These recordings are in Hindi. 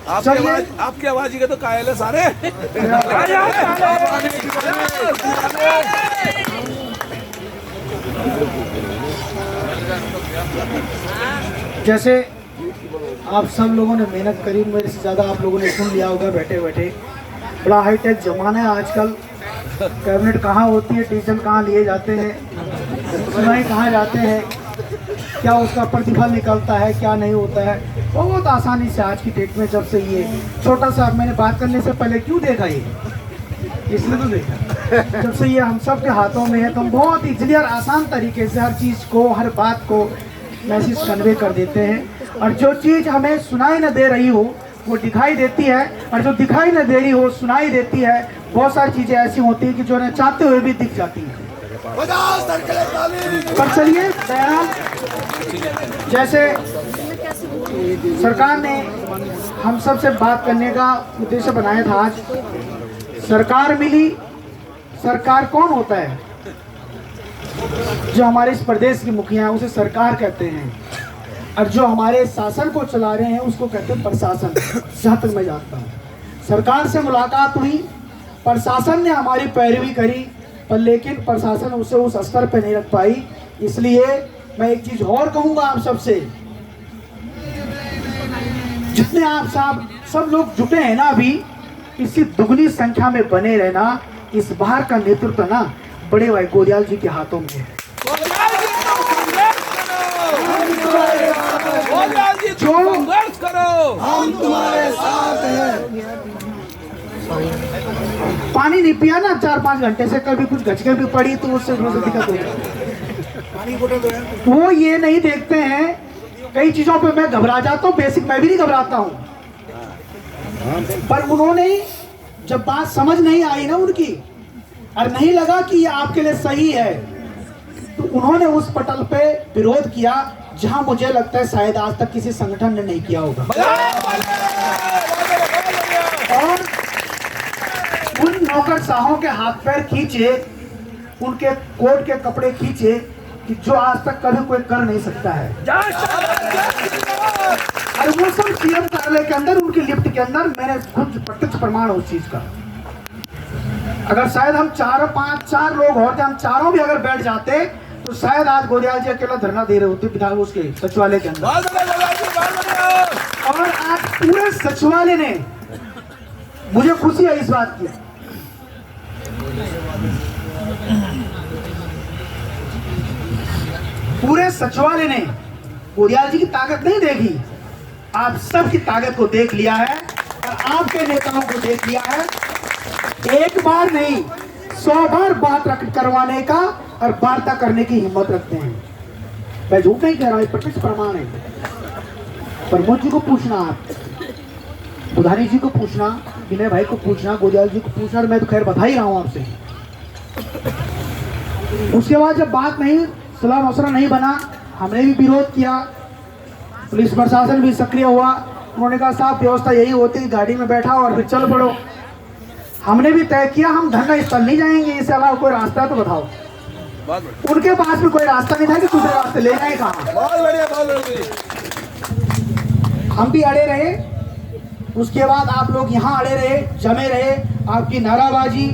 आपकी आवाज के तो कायल है सारे। जैसे आप सब लोगों ने मेहनत करी, मेरे से ज़्यादा आप लोगों ने सुन लिया होगा बैठे बैठे। बड़ा हाईटेक ज़माना है आजकल। कैबिनेट कहाँ होती है, डिसीजन कहाँ लिए जाते हैं, सुनाई कहाँ जाते हैं, क्या उसका प्रतिफल निकलता है, क्या नहीं होता है, बहुत आसानी से आज की डेट में। जब से ये छोटा सा, मैंने बात करने से पहले क्यों देखा ये, इसलिए तो देखा, जब से ये हम सब के हाथों में है तो हम बहुत इजीली और आसान तरीके से हर चीज़ को, हर बात को मैसेज कन्वे कर देते हैं। और जो चीज़ हमें सुनाई न दे रही हो वो दिखाई देती है, और जो दिखाई न दे रही हो सुनाई देती है। बहुत सारी चीज़ें ऐसी होती हैं कि जो न चाहते हुए भी दिख जाती हैं। पर चलिए बहरहाल, जैसे सरकार ने हम सब से बात करने का उद्देश्य बनाया था आज, सरकार मिली। सरकार कौन होता है? जो हमारे इस प्रदेश की मुखिया है उसे सरकार कहते हैं, और जो हमारे शासन को चला रहे हैं उसको कहते हैं प्रशासन। जहाँ तक मैं जानता हूँ, सरकार से मुलाकात हुई, प्रशासन ने हमारी पैरवी करी, पर लेकिन प्रशासन उसे उस स्तर पर नहीं रख पाई। इसलिए मैं एक चीज़ और कहूँगा आप सबसे, जितने आप सब लोग जुटे हैं ना अभी, इसी दुगनी संख्या में बने रहना। इस बार का नेतृत्व ना बड़े भाई गोदियाल जी के हाथों में है। जो संघर्ष करो, हम तुम्हारे साथ हैं। पानी नहीं पिया ना 4-5 घंटे से, कभी कुछ गचके भी पड़ी तो उससे दिक्कत हो जाती। वो ये नहीं देखते हैं, कई चीजों पे मैं घबरा जाता हूँ, बेसिक मैं भी नहीं घबराता हूँ, पर उन्होंने जब बात समझ नहीं आई ना उनकी, और नहीं लगा कि ये आपके लिए सही है, तो उन्होंने उस पटल पे विरोध किया, जहां मुझे लगता है शायद आज तक किसी संगठन ने नहीं किया होगा। और उन नौकरशाहों के हाथ पैर खींचे, उनके कोट के कपड़े खींचे कि जो आज तक कभी कोई कर नहीं सकता है। और वो सब सीएम कार्यालय के अंदर, उनकी लिफ्ट के अंदर, मैंने खुद प्रत्यक्ष प्रमाण उस चीज का। अगर शायद हम 4 लोग होते, हम चारों भी अगर बैठ जाते तो शायद आज गोदियाल जी अकेला धरना दे रहे होते विधान उसके सचिवालय के अंदर। और आज पूरे सचिवालय ने, मुझे खुशी है इस बात की, पूरे सचिवालय ने गोदियाल जी की ताकत नहीं देखी, आप सबकी ताकत को देख लिया है, और आपके नेताओं को देख लिया है। एक बार नहीं 100 बार बात करवाने का और वार्ता करने की हिम्मत रखते हैं। मैं झूठ नहीं कह रहा हूं, प्रत्यक्ष प्रमाण है। प्रमोद जी को पूछना, आप बुधानी जी को पूछना, विनय भाई को पूछना, गोदियाल जी को पूछना, और मैं तो खैर बता ही रहा हूं आपसे। उसके बाद जब बात नहीं, सुलह मसला नहीं बना, हमने भी विरोध किया, पुलिस प्रशासन भी सक्रिय हुआ। उन्होंने कहा साहब व्यवस्था यही होती है, गाड़ी में बैठा और फिर चल पड़ो। हमने भी तय किया हम धरना स्थल नहीं जाएंगे, इसके अलावा कोई रास्ता तो बताओ। उनके पास भी कोई रास्ता नहीं था कि दूसरे रास्ते ले जाए कहाँ। बहुत बढ़िया, बहुत बढ़िया। हम भी अड़े रहे, उसके बाद आप लोग यहाँ अड़े रहे, जमे रहे। आपकी नाराबाजी,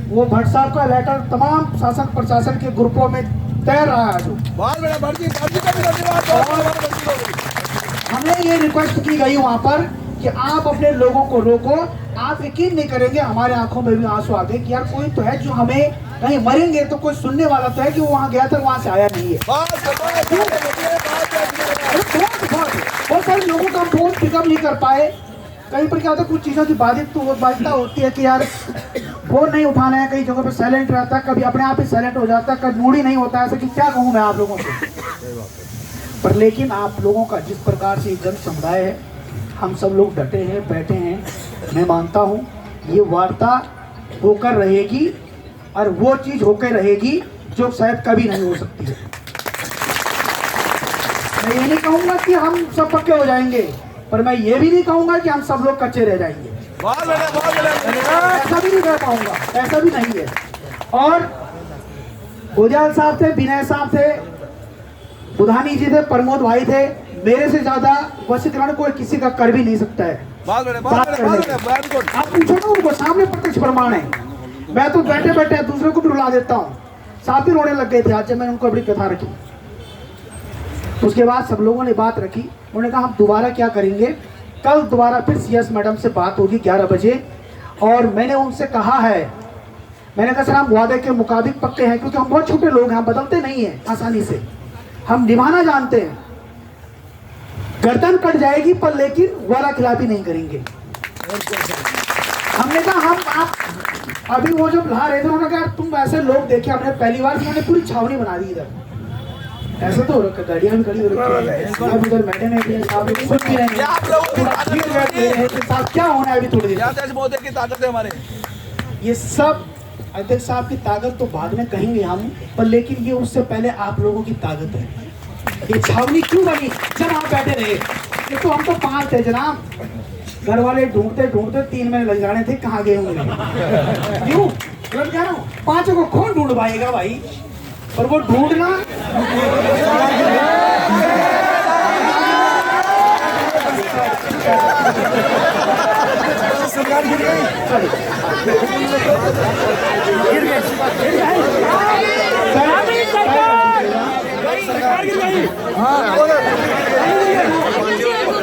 वो भट्ट साहब का लेटर तमाम शासन प्रशासन के ग्रुपों में तैर रहा है। बहुत बढ़िया भट्ट जी का भी धन्यवाद। हमें ये रिक्वेस्ट की गई वहाँ पर कि आप अपने लोगों को रोको। आप यकीन नहीं करेंगे, हमारे आंखों में भी आंसू आ गए कि यार कोई तो है जो हमें, कहीं मरेंगे तो कोई सुनने वाला तो है कि वो वहाँ गया था, वहाँ से आया नहीं है। बहुत सारे लोगों का फोन पिकअप नहीं कर पाए। कहीं पर क्या होता है, कुछ चीज़ों की बाध्यता होती है कि यार फोन नहीं उठाना है, कई जगह पे साइलेंट रहता है, कभी अपने आप ही साइलेंट हो जाता है, कभी मूड ही नहीं होता है। ऐसा कि क्या कहूँ मैं आप लोगों से। पर लेकिन आप लोगों का जिस प्रकार से जन समुदाय है, हम सब लोग डटे हैं, बैठे हैं, मैं मानता हूँ ये वार्ता होकर रहेगी, और वो चीज़ होकर रहेगी जो शायद कभी नहीं हो सकती है। मैं ये नहीं कहूँगा कि हम सब पक्के हो जाएंगे, पर मैं ये भी नहीं कहूँगा कि हम सब लोग कच्चे रह जाएंगे। ऐसा भी नहीं कह पाऊँगा, ऐसा भी नहीं है। और गोदियाल साहब थे, विनय साहब थे, बुधानी जी थे, प्रमोद भाई थे, मेरे से ज्यादा वशीकरण कोई किसी का कर भी नहीं सकता है। बहुत बड़े बात करने के। Very good. आप पूछो ना उनको, सामने प्रत्यक्ष प्रमाण है। मैं तो बैठे बैठे दूसरे को भी रुला देता हूँ। साथ ही रोने लग गए थे आज जब मैंने उनको अपनी कथा रखी। उसके बाद सब लोगों ने बात रखी, उन्होंने कहा हम दोबारा क्या करेंगे, कल दोबारा फिर CS मैडम से बात होगी 11 बजे। और मैंने उनसे कहा है, मैंने कहा सर हम वादे के मुताबिक पक्के हैं, क्योंकि हम बहुत छोटे लोग हैं, हम बदलते नहीं हैं आसानी से, हम निभाना जानते हैं। गर्दन कट जाएगी पर लेकिन वादा खिलाफी नहीं करेंगे। हमने कहा हम आप अभी वो जो ला रहे थे, उन्होंने कहा तुम ऐसे लोग देखे हमने पहली बार, उन्होंने पूरी छावनी बना दी इधर। ऐसा तो हो रखा, गाड़ियां भी खड़ी हो रखी है। अब इधर बैठे नहीं, आप लोग सुन भी रहे हैं साहब क्या होना है अभी थोड़ी देर। अध्यक्ष महोदय की ताकत है हमारे। ये सब अध्यक्ष साहब की ताकत तो बाद में कहेंगे हम, पर लेकिन ये उससे पहले आप लोगों की ताकत है। ये छावनी क्यों बनी, जब आप बैठे रहे। ये तो हम तो 5 थे जनाब, घर वाले ढूंढते ढूंढते 3 महीने लग जाने थे, कहाँ गए होंगे। क्यों लग जा रहा हूँ, 5 को कौन ढूंढ पाएगा भाई, पर वो ढूंढना सरकार गिर गई, सरकार गिर गई।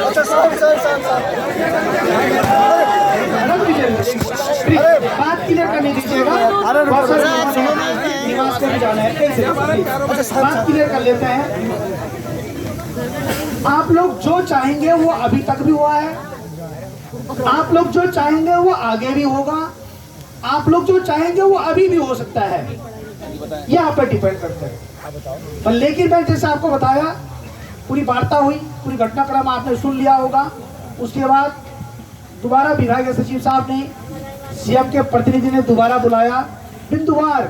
अच्छा बात क्लियर करने दीजिएगा, निवास को भी जाना है। बात क्लियर कर लेते हैं। आप लोग जो चाहेंगे वो अभी तक भी हुआ है, आप लोग जो चाहेंगे वो आगे भी होगा, आप लोग जो चाहेंगे वो अभी भी हो सकता है, ये आप पर डिपेंड करता है। पर लेकिन मैं जैसे आपको बताया, पूरी वार्ता हुई, पूरी घटनाक्रम आपने सुन लिया होगा। उसके बाद दोबारा विभागीय सचिव साहब ने, CM के प्रतिनिधि ने दोबारा बुलाया बिंदुवार।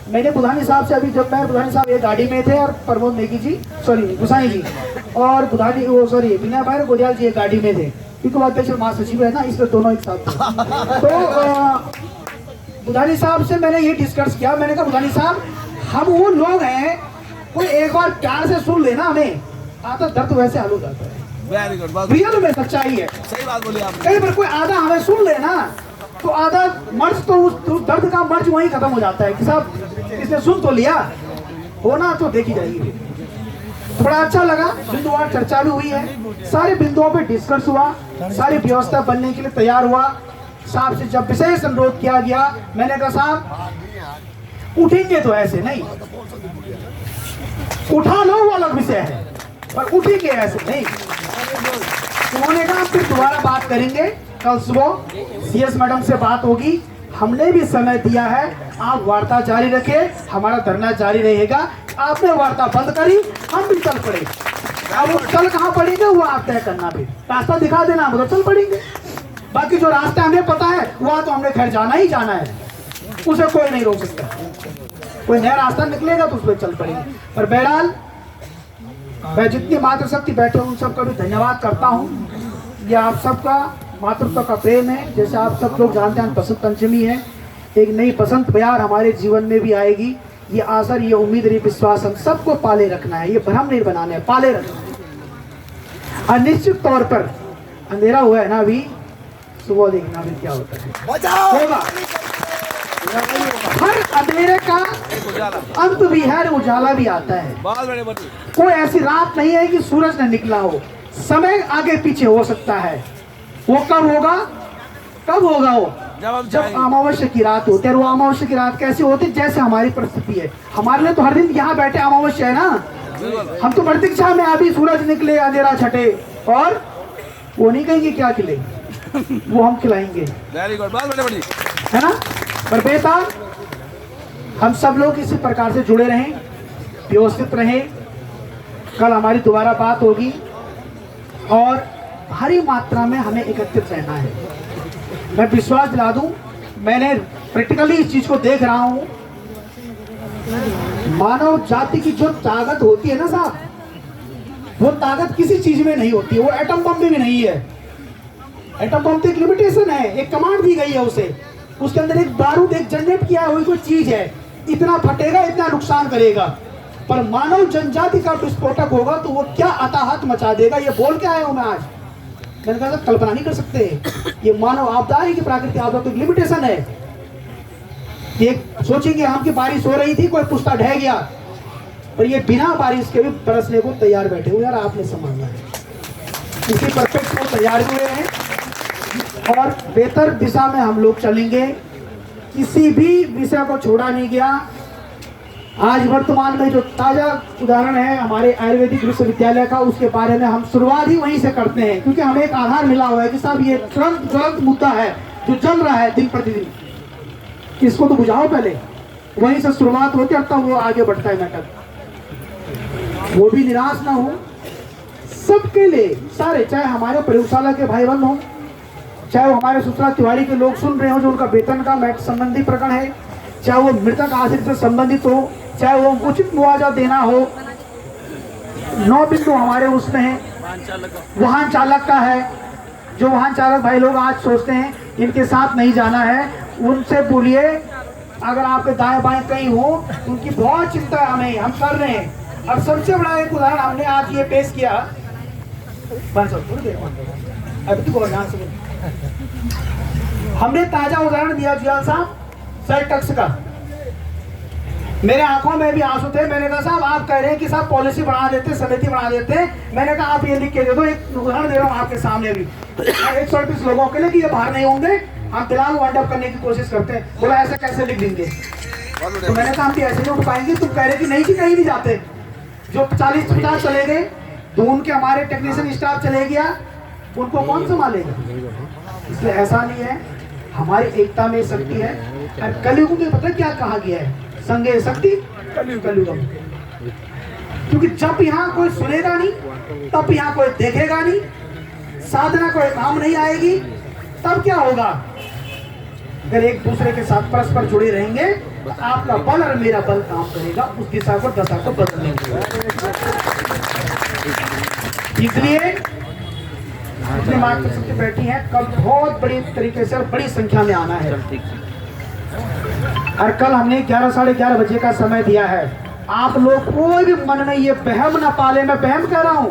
मैंने बुधानी साहब से अभी, जब मैं बुधानी साहब एक गाड़ी में थे और प्रमोद नेगी जी, सॉरी गुसाई जी और बुधानी वो सॉरी बिना भाई गोदियाल जी एक गाड़ी में थे, क्योंकि वो अध्यक्ष महासचिव है ना, इसलिए दोनों एक साथ थे। तो बुधानी साहब से मैंने ये डिस्कस किया, मैंने कहा बुधानी साहब हम वो लोग हैं, कोई एक बार प्यार से सुन लेना, हमें आता दर्द वैसे हल हो जाता है। वेरी गुड, रियल में सच्चाई है, सही बात बोली आपने। कहीं पर कोई आधा हमें सुन लेना तो आधा मर्ज तो उस दर्द का मर्ज वहीं खत्म हो जाता है कि साहब इसने सुन तो लिया, होना तो देखी जाएगी। बड़ा अच्छा लगा, बिंदुवार चर्चा भी हुई है, सारे बिंदुओं पे डिस्कस हुआ, सारी व्यवस्था बनने के लिए तैयार हुआ। साहब से जब विशेष अनुरोध किया गया, मैंने कहा साहब उठेंगे तो ऐसे नहीं, उठा लो वो अलग विषय है, पर उठेंगे ऐसे नहीं। उन्होंने कहा फिर दोबारा बात करेंगे, कल सुबह CS मैडम से बात होगी, हमने भी समय दिया है, आप वार्ता जारी रखें, हमारा धरना जारी रहेगा। आपने वार्ता बंद करी, हम भी चल पड़े। अब वो चल कहाँ पड़ेंगे वो आप तय करना, भी रास्ता दिखा देना, हम तो चल पड़ेंगे। बाकी जो रास्ता हमें पता है वहाँ तो हमने खैर जाना ही जाना है, उसे कोई नहीं रोक सकता। कोई नया रास्ता निकलेगा तो उस पर चल पड़ेंगे। पर बहरहाल मैं जितनी मातृशक्ति बैठे उन सबका भी धन्यवाद करता हूँ। ये आप सबका मातृत्व का प्रेम है। जैसे आप सब लोग जानते हैं बसंत पंचमी है, एक नई बसंत बयार हमारे जीवन में भी आएगी। ये आशा, ये उम्मीद, ये विश्वास हम सबको पाले रखना है, ये भ्रम नहीं बनाना है, पाले रखना है। और निश्चित तौर पर अंधेरा हुआ है ना, अभी सुबह देखना भी क्या होता है, होगा। हर अंधेरे का अंत भी है, उजाला भी आता है। बहुत बड़े बच्चे, कोई ऐसी रात नहीं है कि सूरज न निकला हो, समय आगे पीछे हो सकता है। वो कब होगा, कब होगा वो जब अमावस्या की रात होती है। वो अमावस्या की रात कैसे होती है, जैसे हमारी परिस्थिति है। हमारे लिए तो हर दिन यहाँ बैठे अमावस्या है ना, हम तो प्रतीक्षा में अभी सूरज निकले, अंधेरा छटे, और वो नहीं कहेंगे क्या खिले, वो हम खिलाएंगे। वेरी गुड, बहुत बड़े बड़ी है ना। पर बेटा हम सब लोग इसी प्रकार से जुड़े रहें, व्यवस्थित रहें। कल हमारी दोबारा बात होगी और भारी मात्रा में हमें एकत्रित रहना है। मैं विश्वास दिला दूं, मैंने प्रैक्टिकली इस चीज को देख रहा हूं। मानव जाति की जो ताकत होती है ना साहब, वो ताकत किसी चीज में नहीं होती है, वो एटम बम में भी नहीं है। एटम बम तो एक लिमिटेशन है, एक कमांड दी गई है उसे, उसके अंदर एक बारूद, एक जनरेट किया हुई कोई चीज है, इतना फटेगा, इतना नुकसान करेगा। पर मानव जनजाति का विस्फोटक होगा तो वो क्या अताहत मचा देगा, ये बोल के आया हूं मैं आज। मैंने कहा कल्पना नहीं कर सकते, ये मानव आपदा है कि प्राकृतिक आपदा, तो लिमिटेशन है। ये सोचेंगे हम कि बारिश हो रही थी, कोई पुस्ता ढह गया, पर ये बिना बारिश के भी बरसने को तैयार बैठे हुए। यार आपने समझना है, इसी परफेक्ट को तैयार हुए हैं और बेहतर दिशा में हम लोग चलेंगे। किसी भी विषय को छोड़ा नहीं गया। आज वर्तमान में जो ताजा उदाहरण है हमारे आयुर्वेदिक विश्वविद्यालय का, उसके बारे में हम शुरुआत ही वहीं से करते हैं, क्योंकि हमें एक आधार मिला हुआ है कि साहब ये ज्वलंत मुद्दा है जो चल रहा है दिन प्रतिदिन, इसको तो बुझाओ पहले। वहीं से शुरुआत होती है, तब वो आगे बढ़ता है मैटर। वो भी निराश ना हो, सबके लिए सारे, चाहे हमारे प्रयोगशाला के भाई बंद हो, चाहे वो हमारे सुश्रा तिवारी के लोग सुन रहे हो जो उनका वेतन का संबंधी प्रकरण है, चाहे वो मृतक आश्रित से संबंधित हो, चाहे वो उचित मुआवजा देना हो। 9 बिंदु हमारे उसमें है। वाहन चालक का है, जो वाहन चालक भाई लोग आज सोचते हैं इनके साथ नहीं जाना है, उनसे बोलिए अगर आपके दाएं बाएं कहीं हो, उनकी बहुत चिंता है हमें, हम कर रहे हैं। और सबसे बड़ा एक उदाहरण हमने आज ये पेश किया, हमने ताजा उदाहरण दिया जियाल साहब सेल टैक्स का। मेरे आंखों में भी आंसू थे। मैंने कहा साहब आप कह रहे हैं कि साहब पॉलिसी बना देते, समिति बना देते। मैंने कहा आप ये लिख के दे दो, एक उदाहरण दे रहा हूँ आपके सामने भी 138 लोगों के लिए कि ये बाहर नहीं होंगे, हम फिलहाल वाइंड अप करने की कोशिश करते हैं। बोला ऐसे कैसे लिख देंगे? तो मैंने कहा हम भी ऐसे नहीं उठ पाएंगे। तुम कह रहे कि नहीं कि कहीं नहीं जाते, जो 40-50 चले गए, तो उनके हमारे टेक्नीशियन स्टाफ चले गया, उनको कौन संभालेगा? इसलिए ऐसा नहीं है, हमारी एकता में शक्ति है। और कलयुग में पता क्या कहा गया है? संगे शक्ति कलयुगम। क्योंकि जब यहाँ कोई सुनेगा नहीं, तब यहाँ कोई देखेगा नहीं, साधना कोई काम नहीं आएगी, तब क्या होगा? अगर एक दूसरे के साथ परस्पर जुड़े रहेंगे तो आपका बल और मेरा बल काम करेगा, उस दिशा को दशा को बदलने के लिए। इसलिए जितने मार्गदर्शक के बैठी हैं, कल बहुत बड़ी तरीके से और बड़ी संख्या में आना है। और कल हमने 11 साढ़े 11 बजे का समय दिया है। आप लोग कोई भी मन में ये बहम ना पाले, मैं बहम कह रहा हूं,